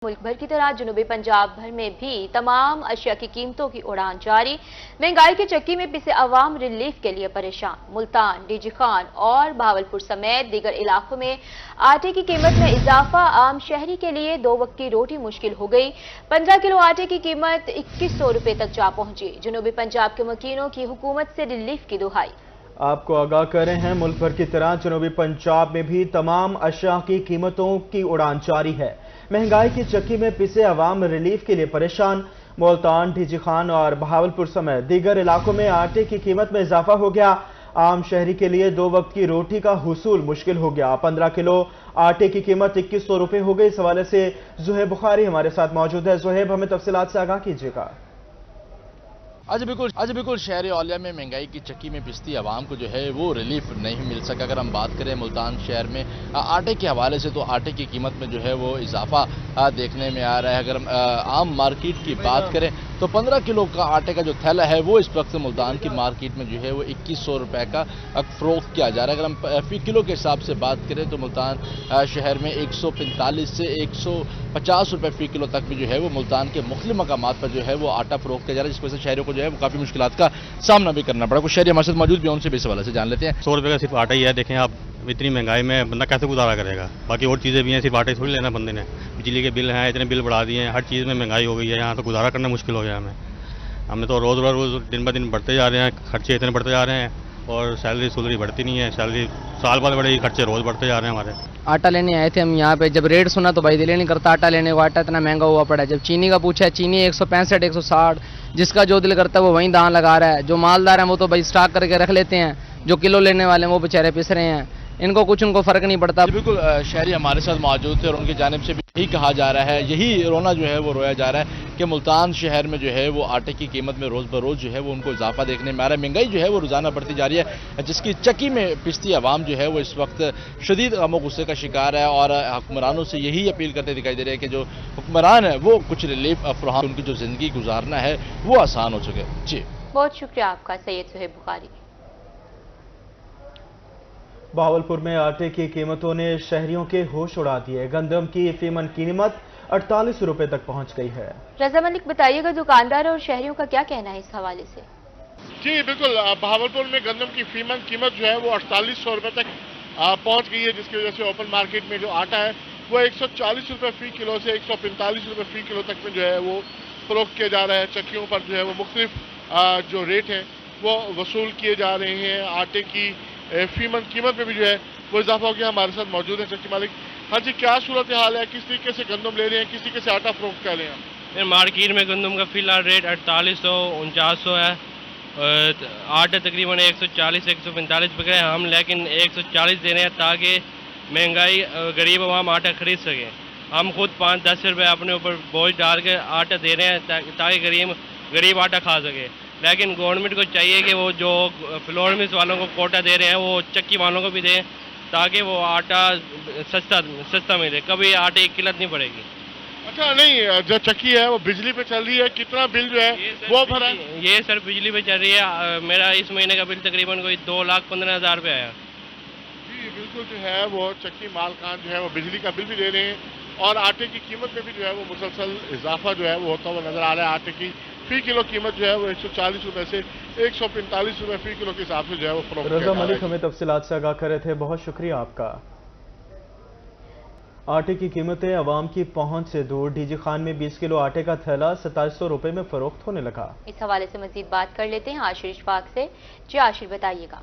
मुल्क भर की तरह जनूबी पंजाब भर में भी तमाम अशिया की कीमतों की उड़ान जारी। महंगाई की चक्की में पिसे अवाम रिलीफ के लिए परेशान। मुल्तान, डीजी खान और बहावलपुर समेत दीगर इलाकों में आटे की कीमत में इजाफा आम शहरी के लिए 2 वक्त की रोटी मुश्किल हो गई। 15 किलो आटे की कीमत 2100 रुपए तक जा पहुंची। जनूबी पंजाब के मकीनों की हुकूमत से रिलीफ की दुहाई। आपको आगाह कर रहे हैं, मुल्क भर की तरह जनूबी पंजाब में भी तमाम अशिया की कीमतों की उड़ान जारी है। महंगाई की चक्की में पिसे अवाम रिलीफ के लिए परेशान। मुल्तान, डीजी खान और बहावलपुर समेत दीगर इलाकों में आटे की कीमत में इजाफा हो गया। आम शहरी के लिए 2 वक्त की रोटी का हुसूल मुश्किल हो गया। 15 किलो आटे की कीमत 2100 रुपए हो गई। इस हवाले से ज़ुहैब बुखारी हमारे साथ मौजूद है। ज़ुहैब, हमें तफसीलात से आगाह कीजिएगा। आज बिल्कुल शहर औलिया में महंगाई की चक्की में पिसती आवाम को जो है वो रिलीफ नहीं मिल सका। अगर हम बात करें मुल्तान शहर में आटे के हवाले से, तो आटे की कीमत में जो है वो इजाफा देखने में आ रहा है। अगर हम आम मार्केट की बात करें तो 15 किलो का आटे का जो थैला है वो इस वक्त मुल्तान की मार्केट में जो है वो 2100 रुपए का फरोख्त किया जा रहा है। अगर हम फी किलो के हिसाब से बात करें तो मुल्तान शहर में 145 से 150 रुपए फी किलो तक भी जो है वो मुल्तान के मुख्तलिफ मकामात पर जो है वो आटा फरोख्त किया जा रहा है, जिस वजह से शहरियों को जो है वो काफ़ी मुश्किलात का सामना भी करना पड़ा। कुछ शहरी हमारे साथ मौजूद भी, उनसे भी इस हवाले से जान लेते हैं। 100 रुपये का सिर्फ आटा ही है। देखें आप, इतनी महंगाई में बंदा कैसे गुजारा करेगा। बाकी और चीज़ें भी हैं, सिर्फ आटे थोड़ी लेना बंदे ने। बिजली के बिल हैं, इतने बिल बढ़ा दिए हैं, हर चीज़ में महंगाई हो गई है। यहाँ तो गुजारा करना मुश्किल हो गया हमें तो रोज़ दिन ब दिन बढ़ते जा रहे हैं, खर्चे इतने बढ़ते जा रहे हैं और सैलरी बढ़ती नहीं है। सैलरी साल बाद बढ़ेगी, खर्चे रोज़ बढ़ते जा रहे हैं हमारे। आटा लेने आए थे हम यहाँ पे, जब रेट सुना तो भाई दिल नहीं करता आटा लेने को। आटा इतना महंगा हुआ पड़ा है। जब चीनी का पूछा है, चीनी 165 160, जिसका जो दिल करता है वो वहीं दाम लगा रहा है। जो मालदार हैं वो तो भाई स्टॉक करके रख लेते हैं, जो किलो लेने वाले हैं वो बेचारे पिस रहे हैं, उनको फर्क नहीं पड़ता। बिल्कुल शहरी हमारे साथ मौजूद थे और उनकी जानिब से भी यही कहा जा रहा है, यही रोना जो है वो रोया जा रहा है कि मुल्तान शहर में जो है वो आटे की कीमत में रोज़ बरोज़ जो है वो उनको इजाफा देखने में आ रहा है। महंगाई जो है वो रोज़ाना बढ़ती जा रही है, जिसकी चक्की में पिसती आवाम जो है वो इस वक्त शदीद गम व गुस्से का शिकार है और हुक्मरानों से यही अपील करते दिखाई दे रहे हैं कि जो हुक्मरान है वो कुछ रिलीफ फराहम, उनकी जो ज़िंदगी गुजारना है वो आसान हो सके। जी, बहुत शुक्रिया आपका सैयद ज़ुहैब बुखारी। बहावलपुर में आटे की कीमतों ने शहरियों के होश उड़ा दिए। गंदम की फीमन कीमत 48 रुपए तक पहुंच गई है। रजा मलिक, बताइएगा दुकानदार और शहरियों का क्या कहना है इस हवाले से? जी बिल्कुल, बहावलपुर में गंदम की फीमन कीमत जो है वो 4800 रुपए तक पहुंच गई है, जिसकी वजह से ओपन मार्केट में जो आटा है वो 140 रुपए फी किलो से 145 रुपए फी किलो तक में जो है वो फरोख्त किया जा रहा है। चक्कियों पर जो है वो मुख्तलिफ जो रेट हैं वो वसूल किए जा रहे हैं। आटे की फीमन कीमत में भी जो है वो इजाफा हो गया। हमारे साथ मौजूद है चक्की मालिक। हाँ जी, क्या सूरत हाल है, किस तरीके से गंदम ले रहे हैं, किस तरीके से आटा फरोख्त कर रहे हैं? मार्केट में गंदम का फिलहाल रेट 4800 4900 है। आटा तकरीबन 140 145 रुपये है हम, लेकिन 140 दे रहे हैं ताकि महंगाई गरीब आवाम आटा खरीद सके। हम खुद 5-10 रुपये अपने ऊपर बोझ डाल के आटा दे रहे हैं ताकि गरीब आटा खा सके। लेकिन गवर्नमेंट को चाहिए कि वो जो फ्लोर मिल्स वालों को कोटा दे रहे हैं वो चक्की वालों को भी दें, ताकि वो आटा सस्ता मिले, कभी आटे की किल्लत नहीं पड़ेगी। अच्छा, नहीं, जो चक्की है वो बिजली पे चल रही है, कितना बिल जो है वो भरा? ये सर बिजली पे चल रही है। मेरा इस महीने का बिल तकरीबन कोई 2,15,000 रुपये आया। जी बिल्कुल, जो है वो चक्की मालकान जो है वो बिजली का बिल भी दे रहे हैं और आटे की कीमत में भी जो है वो मुसलसल इजाफा जो है वो होता हुआ नजर आ रहा है। आटे की फी किलो कीमत जो है वो 140 रुपए से 145 रुपए फी किलो के हिसाब से जो है वो फरोख्त। रजा मलिक हमें तफसीलात से आगाह कर रहे थे, बहुत शुक्रिया आपका। आटे की कीमतें अवाम की पहुंच से दूर। डीजी खान में 20 किलो आटे का थैला 2700 रुपए में फरोख्त होने लगा। इस हवाले से मजीद बात कर लेते हैं आशिर इशफाक से। जी आशिर, बताइएगा।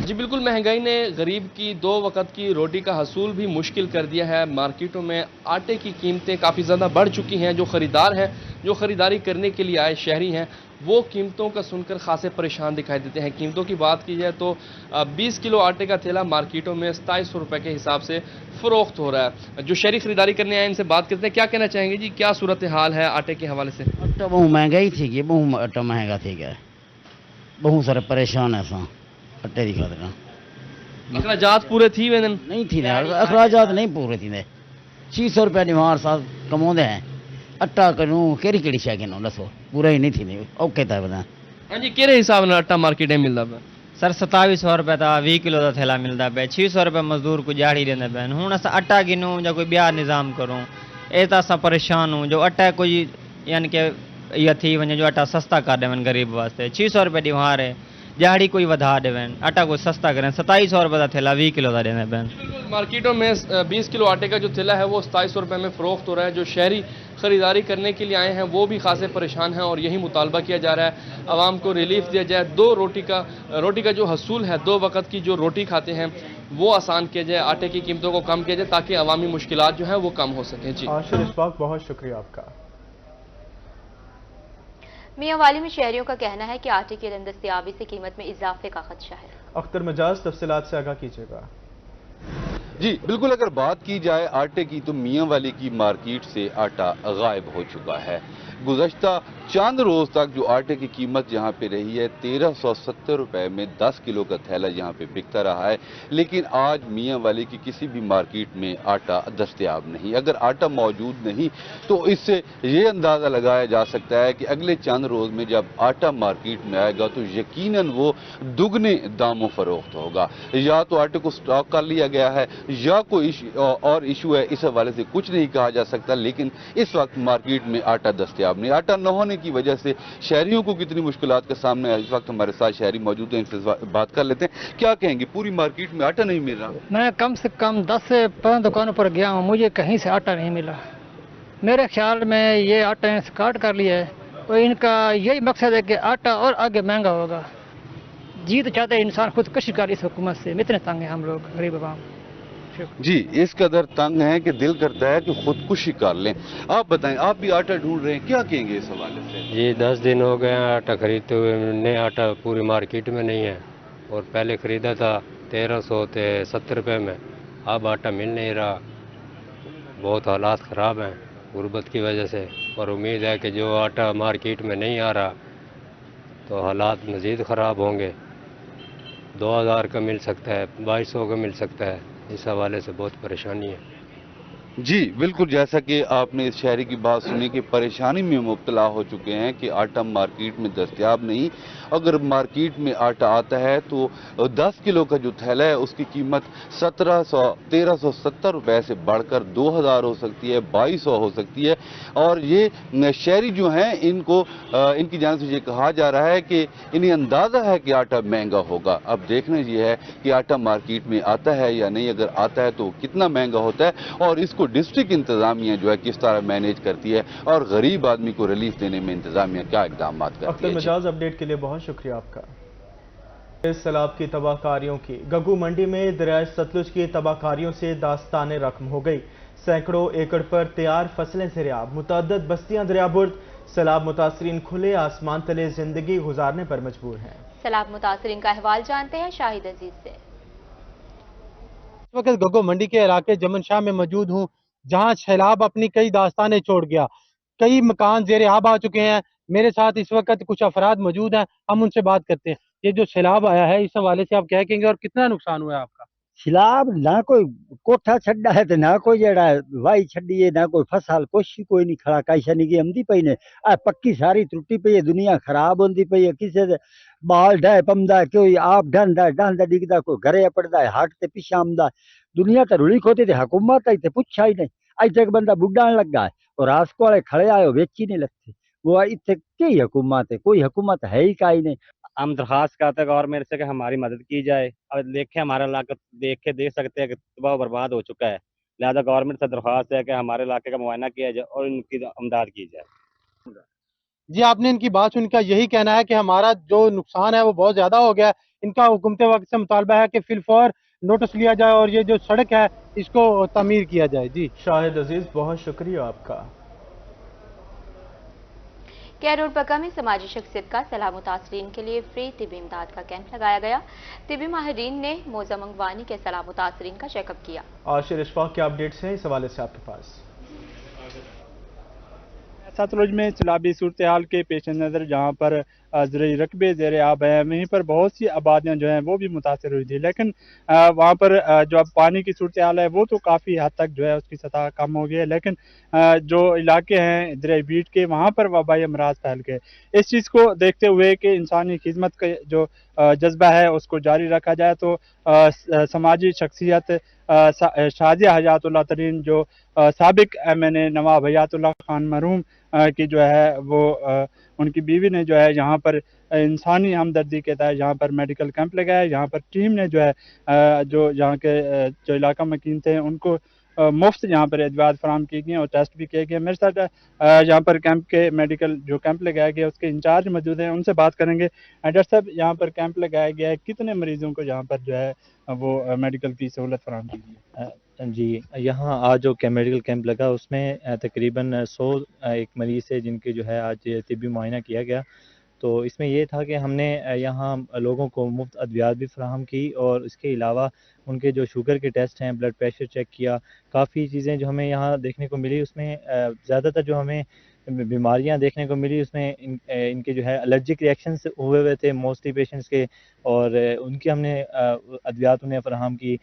जी बिल्कुल, महंगाई ने गरीब की 2 वक्त की रोटी का हसूल भी मुश्किल कर दिया है। मार्केटों में आटे की कीमतें काफ़ी ज़्यादा बढ़ चुकी हैं। जो ख़रीदार हैं, जो ख़रीदारी करने के लिए आए शहरी हैं, वो कीमतों का सुनकर खासे परेशान दिखाई देते हैं। कीमतों की बात की जाए तो 20 किलो आटे का थैला मार्केटों में 2700 रुपये के हिसाब से फ़रोख्त हो रहा है। जो शहरी खरीदारी करने आए इनसे बात करते हैं, क्या कहना चाहेंगे जी, क्या सूरत हाल है आटे के हवाले से? आटा बहुत महंगाई थी, बहुत आटा महंगा थी गया, बहुत सारे परेशान है सा आटे की खातिर। अखराजात पूरे थी वे नहीं थी, अखराजात नहीं पूरे थी। 600 रुपया निवार साथ कमाते हैं। आटा करूँ केड़ी शह के दसो, पूरा ही नहीं थी, औखे था बता। हाँ जी, किहड़े हिसाब नाल आटा मार्केट में मिलता पे? सर 2700 रुपये का 20 किलो का थैला मिलता पे। 600 रुपये मजदूर को दिहाड़ी देना पे। हूँ अस आटा गिनूँ या कोई ब्याह निजाम करूँ, ऐसा सा परेशान हूँ जो अट्टा कोई यानी कि यह थी वने जो अट्टा सस्ता कर देवन गरीब वास्ते 600 रुपए दीवार है दिहाड़ी कोई वधा देवन आटा को सस्ता करें 2700 रुपए का थैला 20 किलो का देने बैन मार्केटों में 20 किलो आटे का जो थैला है वो 2700 रुपये में फ़रोख्त हो रहा है। जो शहरी ख़रीदारी करने के लिए आए हैं वो भी खासे परेशान हैं और यही मुतालबा किया जा रहा है आवाम को रिलीफ दिया जाए। रोटी का जो हसूल है 2 वक़्त की जो रोटी खाते हैं वो आसान किया जाए, आटे की कीमतों को कम किया जाए ताकि अवामी मुश्किलात जो हैं वो कम हो सकें। जी आशिर इशफाक, बहुत शुक्रिया आपका। मियांवाली में शहरियों का कहना है कि आटे की दस्तयाबी से कीमत में इजाफे का खदशा है। अख्तर मिजाज, तफसीलात से आगाह कीजिएगा। जी बिल्कुल, अगर बात की जाए आटे की तो मियांवाली की मार्केट से आटा गायब हो चुका है। गुज़श्ता चंद रोज तक जो आटे की कीमत यहाँ पे रही है 1370 रुपए में 10 किलो का थैला यहाँ पे बिकता रहा है, लेकिन आज मियांवाली की किसी भी मार्केट में आटा दस्तयाब नहीं। अगर आटा मौजूद नहीं तो इससे ये अंदाज़ा लगाया जा सकता है कि अगले चंद रोज में जब आटा मार्केट में आएगा तो यकीनन वो दुगने दामों फरोख्त होगा। या तो आटे को स्टॉक कर लिया गया है या कोई और इशू है, इस हवाले से कुछ नहीं कहा जा सकता। लेकिन इस वक्त मार्केट में आटा दस्तयाब नहीं। आटा न होने की वजह से शहरियों को कितनी मुश्किलात का सामना है, इस वक्त हमारे साथ शहरी मौजूद हैं, इनसे बात कर लेते हैं। क्या कहेंगे, पूरी मार्केट में आटा नहीं मिल रहा? मैं कम से कम 10 से 15 दुकानों पर गया हूँ, मुझे कहीं से आटा नहीं मिला। मेरे ख्याल में ये आटा स्टार्ट कर लिया है और इनका यही मकसद है कि आटा और आगे महंगा होगा। जी तो चाहते हैं इंसान खुदकशी कर इस हुकूमत से। इतने तंग हैं हम लोग गरीब आवाम। जी इस कदर तंग है कि दिल करता है कि खुदकुशी कर लें। आप बताएं, आप भी आटा ढूंढ रहे हैं, क्या कहेंगे इस हवाले से? जी 10 दिन हो गए आटा खरीदते हुए, नए आटा पूरी मार्केट में नहीं है और पहले ख़रीदा था 1370 रुपये में, अब आटा मिल नहीं रहा। बहुत हालात ख़राब हैं गुर्बत की वजह से और उम्मीद है कि जो आटा मार्केट में नहीं आ रहा तो हालात मज़ीद ख़राब होंगे। 2000 का मिल सकता है, 2200 का मिल सकता है। इस हवाले से बहुत परेशानी है। जी बिल्कुल, जैसा कि आपने इस शहरी की बात सुनी कि परेशानी में मुब्तला हो चुके हैं कि आटा मार्केट में दस्तयाब नहीं। अगर मार्केट में आटा आता है तो 10 किलो का जो थैला है उसकी कीमत 1370 रुपए से बढ़कर 2000 हो सकती है, 2200 हो सकती है। और ये शहरी जो हैं इनकी जानिब से ये कहा जा रहा है कि इन्हें अंदाज़ा है कि आटा महंगा होगा। अब देखना ये है कि आटा मार्केट में आता है या नहीं। अगर आता है तो कितना महंगा होता है और इसको डिस्ट्रिक्ट इंतजामिया जो है किस तरह मैनेज करती है और गरीब आदमी को रिलीफ देने में इंतजामिया क्या इकदाम करती है। अख्तर मिजाज, अपडेट के लिए बहुत शुक्रिया आपका। इस सैलाब की तबाहकारियों की गग्गू मंडी में दरिया सतलुज की तबाहकारियों से दास्तान रकम हो गई। सैकड़ों एकड़ पर तैयार फसलें ज़ेरियाब, मुतअद्दिद बस्तियां दरियाबुर्द। सैलाब मुतासरीन खुले आसमान तले जिंदगी गुजारने पर मजबूर हैं। सैलाब मुतासरीन का अहवाल जानते हैं शाहिद अजीज से। इस वक्त गग्गू मंडी के इलाके जमन शाह में मौजूद हूँ, जहाँ सैलाब अपनी कई दास्तानें छोड़ गया। कई मकान ज़ेरे आब आ चुके हैं। मेरे साथ इस वक्त कुछ अफराद मौजूद हैं, हम उनसे बात करते हैं। ये जो सैलाब आया है इस हवाले से आप क्या कहेंगे और कितना नुकसान हुआ है आपका? सैलाब ना कोई कोठा छड़ा है तो ना कोई जड़ा वाई छड़ी है, ना कोई फसल कुछ कोई नहीं खड़ा काइशा नहीं आमदी पई ने। पक्की सारी त्रुटी पई है, दुनिया खराब होती पई है। किसी दे बाल ढह पमदा, कोई आप ढंदा ढंदा डिगदा, कोई घरे पड़दा है, हाट ते पिछा आमदा। दुनिया तो रुली खोती थी, हुकूमत आई पूछा ही नहीं। अज तक बंदा बुढ़ान लगा है और आसको वाले खड़े आए बेची नहीं लगते। वो इतने कई हुकूमत है, कोई हुकूमत है ही का ही नहीं। हम दरखास्त करते हैं गवर्नमेंट से कि हमारी मदद की जाए। अब देखे हमारा इलाका देख सकते हैं कि तबाह बर्बाद हो चुका है। लिहाजा गवर्नमेंट से दरखास्त है कि हमारे इलाके का मुआयना किया जाए और इनकी इमदाद की जाए। जी आपने इनकी बात सुन, इनका यही कहना है कि हमारा जो नुकसान है वो बहुत ज्यादा हो गया है। इनका हुकूमत वक्त से मुतालबा है कि फिलफौर नोटिस लिया जाए और ये जो सड़क है इसको तामीर किया जाए। जी शाहिद अजीज, बहुत शुक्रिया आपका। कैरोड पक्का में समाजी शख्सियत का सैलाब मुतासरीन के लिए फ्री तिबी इमदाद का कैंप लगाया गया। तिबी माहिरीन ने मौजा मंगवानी के सैलाब मुतासरीन का चेकअप किया। आशिर इशफाक के अपडेट्स हैं इस हवाले से आपके पास। सतलुज में सैलाबी सूरत हाल के पेश नज़र जहाँ पर ज़रूरी रकबे ज़ेरे आब हैं, वहीं पर बहुत सी आबादियाँ जो हैं वो भी मुतासर हुई थी। लेकिन वहाँ पर जो अब पानी की सूरत हाल है वो तो काफ़ी हद तक जो है उसकी सतह कम हो गई है। लेकिन जो इलाके हैं दरिया बीट के, वहाँ पर वबाई अमराज फैल गए। इस चीज़ को देखते हुए कि इंसानी खिदमत के जो जज्बा है उसको जारी रखा जाए तो समाजी शख्सियत शाजिया हयातुल्लाह तरीन जो साबिक MNA नवाब हयातुल्लाह खान मरहूम की जो है वो उनकी बीवी ने जो है यहाँ पर इंसानी हमदर्दी के तहत यहाँ पर मेडिकल कैंप लगाया। यहाँ पर टीम ने जो है जो यहाँ के जो इलाका मकीन थे उनको मुफ्त यहाँ पर अदवियात फराहम की गई और टेस्ट भी किए गए। मेरे साथ यहाँ पर कैंप के मेडिकल जो कैंप लगाया गया उसके इंचार्ज मौजूद हैं, उनसे बात करेंगे। डॉक्टर साहब, यहाँ पर कैंप लगाया गया है, कितने मरीजों को यहाँ पर जो है वो मेडिकल की सहूलत फराहम की गई है? जी, यहाँ आज जो मेडिकल कैंप लगा उसमें तकरीबन 100 एक मरीज़ है जिनके जो है आज तिब्बी मुआयना किया गया। तो इसमें ये था कि हमने यहाँ लोगों को मुफ्त अद्वियात भी फराहम की और इसके अलावा उनके जो शुगर के टेस्ट हैं, ब्लड प्रेशर चेक किया। काफ़ी चीज़ें जो हमें यहाँ देखने को मिली उसमें ज़्यादातर जो हमें बीमारियाँ देखने को मिली उसमें इनके जो है एलर्जिक रिएक्शंस हुए हुए थे मोस्टली पेशेंट्स के, और उनकी हमने अद्वियात उन्हें फराहम की।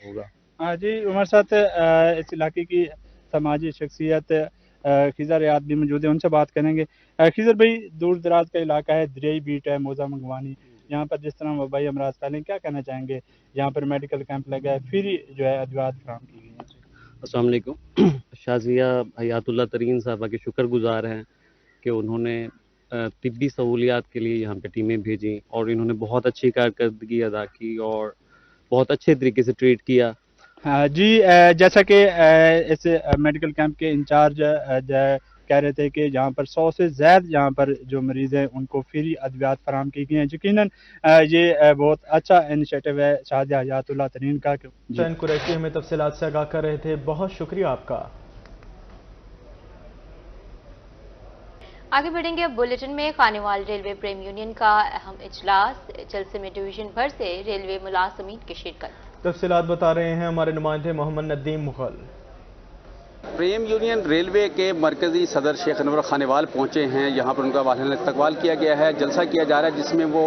हाँ जी, हमारे साथ इस इलाके की समाजी शख्सियत खिज़र रियाद भी मौजूद है, उनसे बात करेंगे। खिज़र भाई, दूर दराज का इलाका है, दरियाई बीट है, मौजा मंगवानी, यहाँ पर जिस तरह वबाई अमराज फैलें, क्या कहना चाहेंगे? यहाँ पर मेडिकल कैंप लगा है, फ्री जो है अद्वियात फराहम की गई है। अस्सलाम वालेकुम। शाजिया हयातुल्लाह तरीन साहबा के शुक्रगुजार हैं कि उन्होंने तिब्बी सहूलियात के लिए यहाँ पे टीमें भेजी और इन्होंने बहुत अच्छी कारकर्दगी अदा की और बहुत अच्छे तरीके से ट्रीट किया। हाँ जी, जैसा कि इस मेडिकल कैंप के इंचार्ज कह रहे थे कि यहाँ पर 100 से ज़्यादा यहाँ पर जो मरीज़ हैं उनको फ्री अद्वियात फराहम की गई हैं। यकीनन ये बहुत अच्छा इनिशिएटिव है शाजिया हयातुल्लाह तरीन का। चैन कुरैशी हमें तफसीलात से आगाह कर रहे थे, बहुत शुक्रिया आपका। आगे बढ़ेंगे अब बुलेटिन में। खानेवाल रेलवे प्रेम यूनियन का अहम इजलास, जलसे में डिवीजन भर से रेलवे मुलाजमीन की शिरकत। तफसीलात बता रहे हैं हमारे नुमाइंदे मोहम्मद नदीम मुगल। प्रेम यूनियन रेलवे के मरकजी सदर शेख अनवर खानेवाल पहुंचे हैं। यहाँ पर उनका वालियाना इस्तकबाल किया गया है, जलसा किया जा रहा है जिसमें वो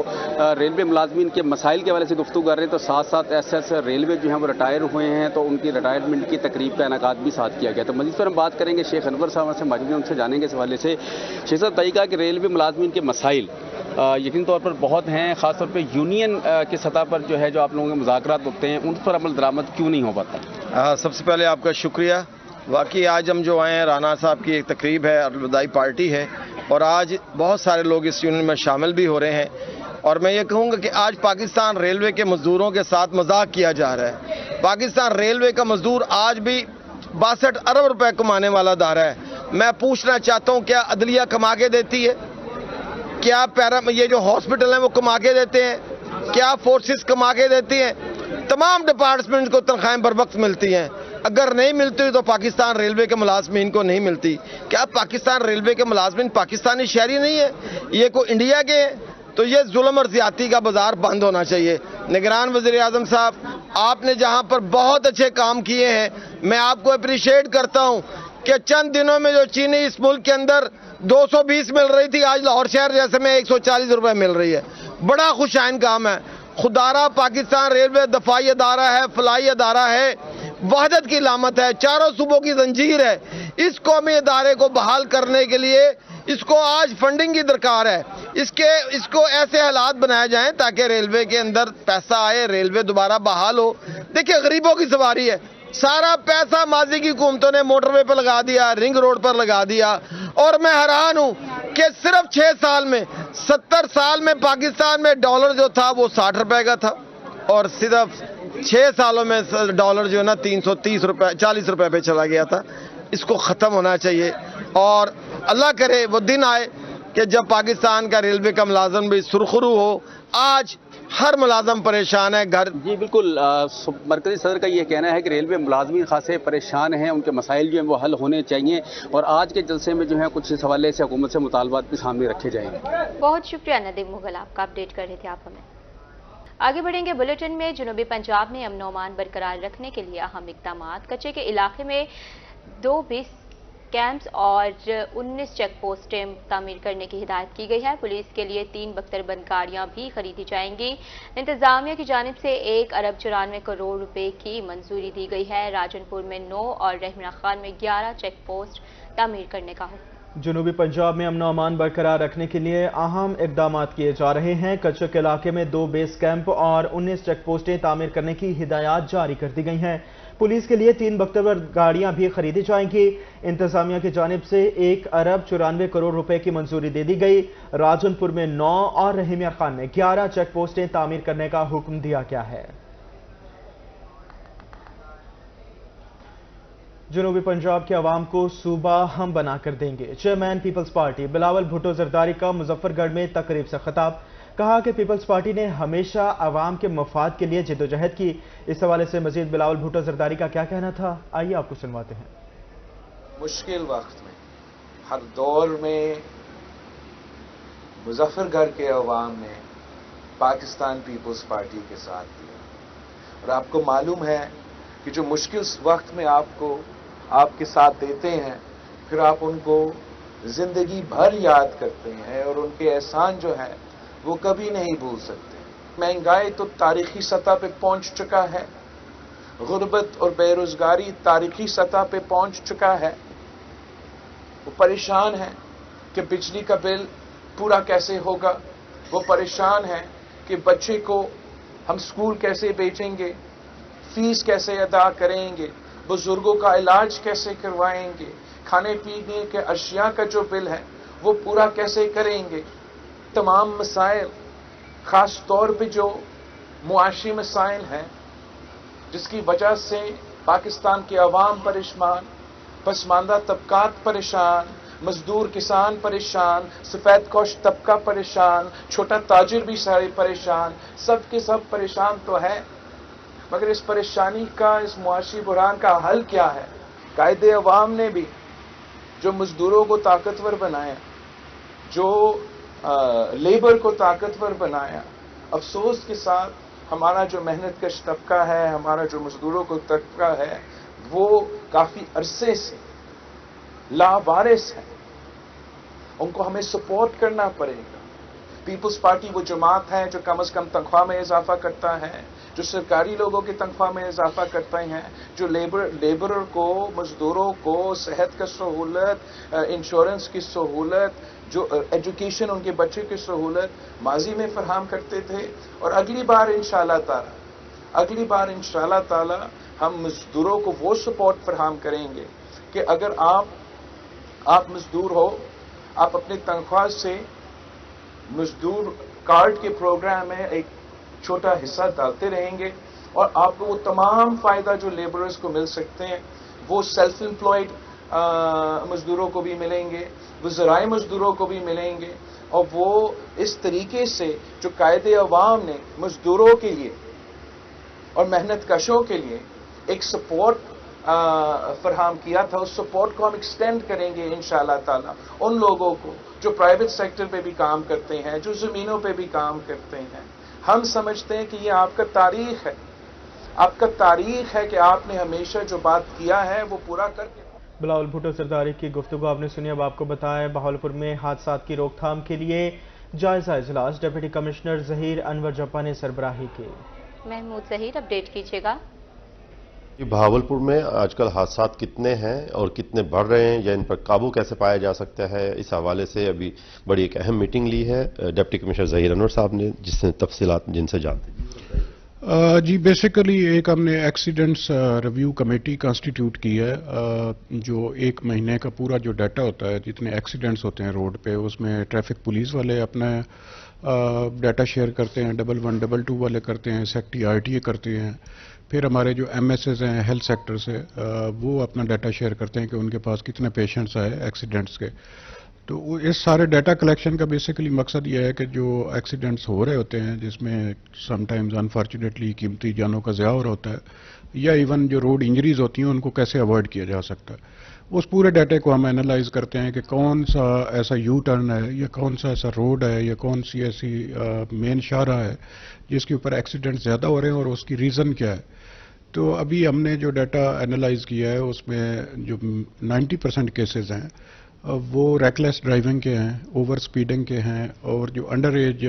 रेलवे मुलाजमीन के मसाइल के हवाले से गुफ्तगू कर रहे हैं। तो साथ साथ SS रेलवे जो हैं वो रिटायर हुए हैं तो उनकी रिटायरमेंट की तकरीब का इनेकाद भी साथ किया गया। तो मजीद पर हम बात करेंगे, शेख अनवर साहब से मौजूद हैं, उनसे जानेंगे इस हवाले से। शेख साहब, बताइएगा कि रेलवे मुलाजमीन के मसाइल यकीन तौर पर बहुत हैं, ख़ासतौर पर यूनियन की सतह पर जो है जो आप लोगों के मुज़ाकरात होते हैं उन पर अमल दरामद क्यों नहीं हो पाता? सबसे पहले आपका शुक्रिया। वाकई आज हम जो आए हैं, राना साहब की एक तकरीब है, अलविदाई पार्टी है और आज बहुत सारे लोग इस यूनियन में शामिल भी हो रहे हैं। और मैं ये कहूँगा कि आज पाकिस्तान रेलवे के मजदूरों के साथ मजाक किया जा रहा है। पाकिस्तान रेलवे का मजदूर आज भी 62 अरब रुपए कमाने वाला दायरा है। मैं पूछना चाहता हूँ, क्या अदलिया कमा के देती है? क्या ये जो हॉस्पिटल हैं वो कमा के देते हैं? क्या फोर्सेस कमा के देती हैं? तमाम डिपार्टमेंट्स को तनख्वाहें बर वक्त मिलती हैं। अगर नहीं मिलती तो पाकिस्तान रेलवे के मुलाजमीन को नहीं मिलती। क्या पाकिस्तान रेलवे के मुलाजमीन पाकिस्तानी शहरी नहीं है? ये को इंडिया के हैं? तो ये जुल्म और ज्यादती का बाजार बंद होना चाहिए। निगरान वज़ीर आज़म साहब, आपने जहां पर बहुत अच्छे काम किए हैं, मैं आपको अप्रिशिएट करता हूं कि चंद दिनों में जो चीनी इस मुल्क के अंदर 220 मिल रही थी, आज लाहौर शहर जैसे में 140 रुपए मिल रही है। बड़ा खुशाइन काम है। खुदारा पाकिस्तान रेलवे दफाई अदारा है, फलाई अदारा है, वहदत की लामत है, चारों सूबों की जंजीर है। इस कौमी अदारे को बहाल करने के लिए इसको आज फंडिंग की दरकार है। इसको ऐसे हालात बनाए जाएं ताकि रेलवे के अंदर पैसा आए, रेलवे दोबारा बहाल हो। देखिए, गरीबों की सवारी है, सारा पैसा माजी की हुकूमतों ने मोटरवे पर लगा दिया, रिंग रोड पर लगा दिया। और मैं हैरान हूं कि सिर्फ 6 साल में, 70 साल में पाकिस्तान में डॉलर जो था वो 60 रुपए का था और सिर्फ 6 सालों में डॉलर जो है ना 330 रुपए 40 रुपए पे चला गया था। इसको ख़त्म होना चाहिए और अल्लाह करे वो दिन आए कि जब पाकिस्तान का रेलवे का मुलाजम भी सुरखरू हो। आज हर मुलाजम परेशान है। घर जी बिल्कुल, मरकजी सदर का ये कहना है कि रेलवे मुलाजमीन खासे परेशान हैं, उनके मसाइल जो हैं वो हल होने चाहिए और आज के जलसे में जो है कुछ इस हवाले से हुकूमत से मुतालबात भी सामने रखे जाएंगे। बहुत शुक्रिया नदीम मुगल, आपका अपडेट कर रहे थे आप हमें। आगे बढ़ेंगे बुलेटिन में। जनूबी पंजाब में अमन अमान बरकरार रखने के लिए अहम इकदाम। कच्चे के इलाके में 2 बेस कैंप्स और 19 चेक पोस्टें तामीर करने की हिदायत की गई है। पुलिस के लिए 3 बख्तरबंद गाड़ियां भी खरीदी जाएंगी। इंतजामिया की जानिब से 1 अरब 94 करोड़ रुपए की मंजूरी दी गई है। राजनपुर में 9 और रहमना खान में 11 चेक पोस्ट तामीर करने का जनूबी पंजाब में अमन अमान बरकरार रखने के लिए अहम इकदाम किए जा रहे हैं। कच्चक इलाके में 2 बेस कैंप और 19 चेक पोस्टें तामीर करने की हिदायत जारी कर दी गई हैं। पुलिस के लिए 3 बख्तवर गाड़ियां भी खरीदी जाएंगी। इंतजामिया की जानिब से 1 अरब 94 करोड़ रुपए की मंजूरी दे दी गई। राजनपुर में 9 और रहीम यार खान में 11 चेक पोस्टें तामीर करने का हुक्म दिया गया है। जनूबी पंजाब के अवाम को सूबा हम बना कर देंगे। चेयरमैन पीपल्स पार्टी बिलावल भुट्टो जरदारी का मुजफ्फरगढ़ में तकरीब से खिताब। कहा कि पीपल्स पार्टी ने हमेशा अवाम के मफाद के लिए जिद्दोजहद की। इस हवाले से मजीद बिलावल भुट्टो जरदारी का क्या कहना था, आइए आपको सुनवाते हैं। मुश्किल वक्त में, हर दौर में मुजफ्फरगढ़ के अवाम ने पाकिस्तान पीपल्स पार्टी के साथ दिया और आपको मालूम है कि जो मुश्किल वक्त में आपके साथ देते हैं, फिर आप उनको जिंदगी भर याद करते हैं और उनके एहसान जो है वो कभी नहीं भूल सकते। महंगाई तो तारीखी सतह पे पहुंच चुका है, गुर्बत और बेरोजगारी तारीखी सतह पे पहुंच चुका है। वो परेशान है कि बिजली का बिल पूरा कैसे होगा, वो परेशान है कि बच्चे को हम स्कूल कैसे भेजेंगे, फीस कैसे अदा करेंगे, बुजुर्गों का इलाज कैसे करवाएंगे, खाने पीने के अशिया का जो बिल है वो पूरा कैसे करेंगे। तमाम मसाइल, खास तौर पे जो मुआशी मसाइल हैं जिसकी वजह से पाकिस्तान के अवाम परेशान, पसमानदा तबकात परेशान, मजदूर किसान परेशान, सफेदपोश तबका परेशान, छोटा ताजिर भी सारे परेशान, सब के सब परेशान तो है। मगर इस परेशानी का, इस मुआशी बुरान का हल क्या है? कायदे अवाम ने भी जो मजदूरों को ताकतवर बनाया, जो लेबर को ताकतवर बनाया, अफसोस के साथ हमारा जो मेहनत कश तबका है, हमारा जो मजदूरों को तबका है, वो काफी अरसे से लावारिस है। उनको हमें सपोर्ट करना पड़ेगा। पीपल्स पार्टी वो जमात है जो कम से कम तनख्वाह में इजाफा करता है, जो सरकारी लोगों की तनख्वाह में इजाफा करते हैं, जो लेबरर को, मजदूरों को सेहत का सहूलत, इंश्योरेंस की सहूलत, जो एजुकेशन उनके बच्चे की सहूलत माजी में फराहम करते थे। और अगली बार इंशाल्लाह ताला हम मजदूरों को वो सपोर्ट फराहम करेंगे कि अगर आप मजदूर हो, आप अपनी तनख्वाह से मजदूर कार्ड के प्रोग्राम में एक छोटा हिस्सा डालते रहेंगे और आपको वो तमाम फायदा जो लेबरर्स को मिल सकते हैं वो सेल्फ एम्प्लॉयड मजदूरों को भी मिलेंगे, वो ज़राए मजदूरों को भी मिलेंगे। और वो इस तरीके से जो कायदे अवाम ने मजदूरों के लिए और मेहनत कशों के लिए एक सपोर्ट फरहम किया था, उस सपोर्ट को हम एक्सटेंड करेंगे इंशाअल्लाह ताला उन लोगों को जो प्राइवेट सेक्टर पे भी काम करते हैं, जो ज़मीनों पे भी काम करते हैं। हम समझते हैं कि ये आपका तारीख है कि आपने हमेशा जो बात किया है वो पूरा करके। बिलावल भुट्टो जरदारी की गुफ्तगू आपने सुनी। अब आपको बताएं बहावलपुर में हादसात की रोकथाम के लिए जायजा इजलास डिप्टी कमिश्नर जहीर अनवर जप्पा ने सरबराही की। महमूद जहीर अपडेट कीजिएगा। बहावलपुर में आजकल हादसात कितने हैं और कितने बढ़ रहे हैं या इन पर काबू कैसे पाया जा सकता है, इस हवाले से अभी बड़ी एक अहम मीटिंग ली है डिप्टी कमिश्नर जहीर अनवर साहब ने, जिसने तफसीलात जिनसे जानते हैं। जी बेसिकली एक हमने एक्सीडेंट्स रिव्यू कमेटी कंस्टिट्यूट की है, जो 1 महीने का पूरा जो डाटा होता है जितने एक्सीडेंट्स होते हैं रोड पे, उसमें ट्रैफिक पुलिस वाले अपना डाटा शेयर करते हैं, 11 22 वाले करते हैं, सेक्टी RTA करते हैं, फिर हमारे जो MSs हैं हेल्थ सेक्टर से वो अपना डाटा शेयर करते हैं कि उनके पास कितने पेशेंट्स आए एक्सीडेंट्स के। तो इस सारे डाटा कलेक्शन का बेसिकली मकसद ये है कि जो एक्सीडेंट्स हो रहे होते हैं जिसमें समटाइम्स अनफॉर्चुनेटली कीमती जानों का ज़िया हो रहा होता है, या इवन जो रोड इंजरीज होती हैं उनको कैसे अवॉइड किया जा सकता है, उस पूरे डाटे को हम एनालाइज करते हैं कि कौन सा ऐसा यू टर्न है या कौन सा ऐसा रोड है या कौन सी ऐसी मेन शाहराह है जिसके ऊपर एक्सीडेंट ज़्यादा हो रहे हैं और उसकी रीज़न क्या है। तो अभी हमने जो डाटा एनालाइज किया है उसमें जो 90% केसेस हैं वो रेकलेस ड्राइविंग के हैं, ओवर स्पीडिंग के हैं, और जो अंडर एज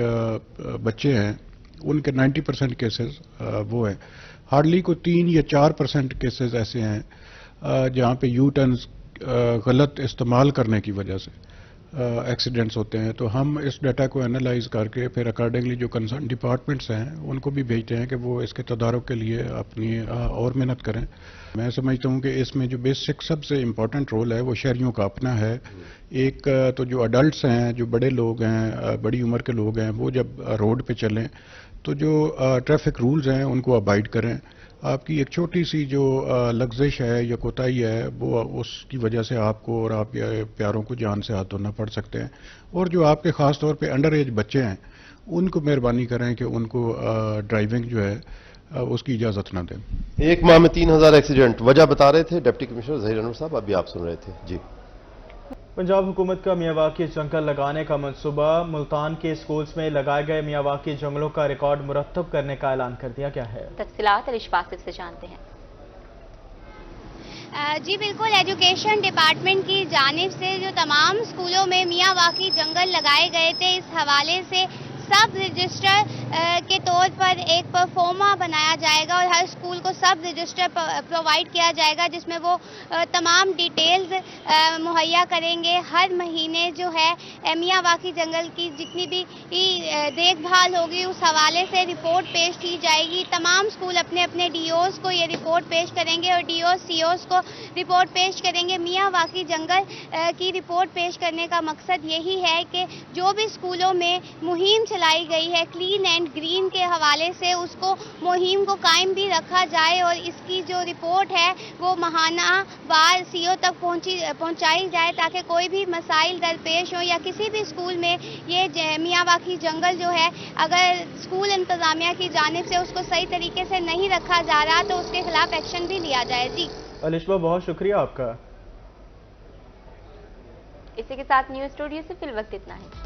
बच्चे हैं उनके 90% केसेस वो हैं। हार्डली को 3 या 4% केसेस ऐसे हैं जहाँ पे यू टर्न्स गलत इस्तेमाल करने की वजह से एक्सीडेंट्स होते हैं। तो हम इस डाटा को एनालाइज करके फिर अकॉर्डिंगली जो कंसर्न डिपार्टमेंट्स हैं उनको भी भेजते हैं कि वो इसके तदारुक के लिए अपनी और मेहनत करें। मैं समझता हूँ कि इसमें जो बेसिक सबसे इम्पोर्टेंट रोल है वो शहरियों का अपना है। एक तो जो अडल्ट्स हैं, जो बड़े लोग हैं, बड़ी उम्र के लोग हैं, वो जब रोड पे चलें तो जो ट्रैफिक रूल्स हैं उनको अबाइड करें। आपकी एक छोटी सी जो लग्जिश है या कोताही है वो उसकी वजह से आपको और आप प्यारों को जान से हाथ धोना पड़ सकते हैं। और जो आपके ख़ास तौर पे अंडर एज बच्चे हैं उनको मेहरबानी करें कि उनको ड्राइविंग जो है उसकी इजाज़त ना दें। एक माह में 3000 एक्सीडेंट वजह बता रहे थे डिप्टी कमिश्नर ज़हीर अनवर साहब, अभी आप सुन रहे थे जी। पंजाब हुकूमत का मियावाकी जंगल लगाने का मंसूबा, मुल्तान के स्कूल्स में लगाए गए मियावाकी जंगलों का रिकॉर्ड मुरतब करने का ऐलान कर दिया गया है। तफसीलात अलिश बासिफ से जानते हैं। जी बिल्कुल, एजुकेशन डिपार्टमेंट की जानिब से जो तमाम स्कूलों में मियावाकी जंगल लगाए गए थे, इस हवाले से सब रजिस्टर के तौर पर एक परफॉर्मा बनाया जाएगा और हर स्कूल को सब रजिस्टर प्रोवाइड किया जाएगा जिसमें वो तमाम डिटेल्स मुहैया करेंगे। हर महीने जो है मियावाकी जंगल की जितनी भी देखभाल होगी उस हवाले से रिपोर्ट पेश की जाएगी। तमाम स्कूल अपने अपने डीओज को ये रिपोर्ट पेश करेंगे और डीओ सीओज को रिपोर्ट पेश करेंगे। मियावाकी जंगल की रिपोर्ट पेश करने का मकसद यही है कि जो भी स्कूलों में मुहिम चलाई गई है क्लीन एंड ग्रीन के हवाले से उसको मुहिम को कायम भी रखा जाए और इसकी जो रिपोर्ट है वो माहाना वार सीओ तक पहुंचाई जाए ताकि कोई भी मसाइल दरपेश हो या किसी भी स्कूल में ये मियावाकी जंगल जो है अगर स्कूल इंतजामिया की जानिब से उसको सही तरीके से नहीं रखा जा रहा तो उसके खिलाफ एक्शन भी लिया जाए। जी अलिशबा, बहुत शुक्रिया आपका। इसी के साथ न्यूज़ स्टूडियो से फिल वक्त इतना है।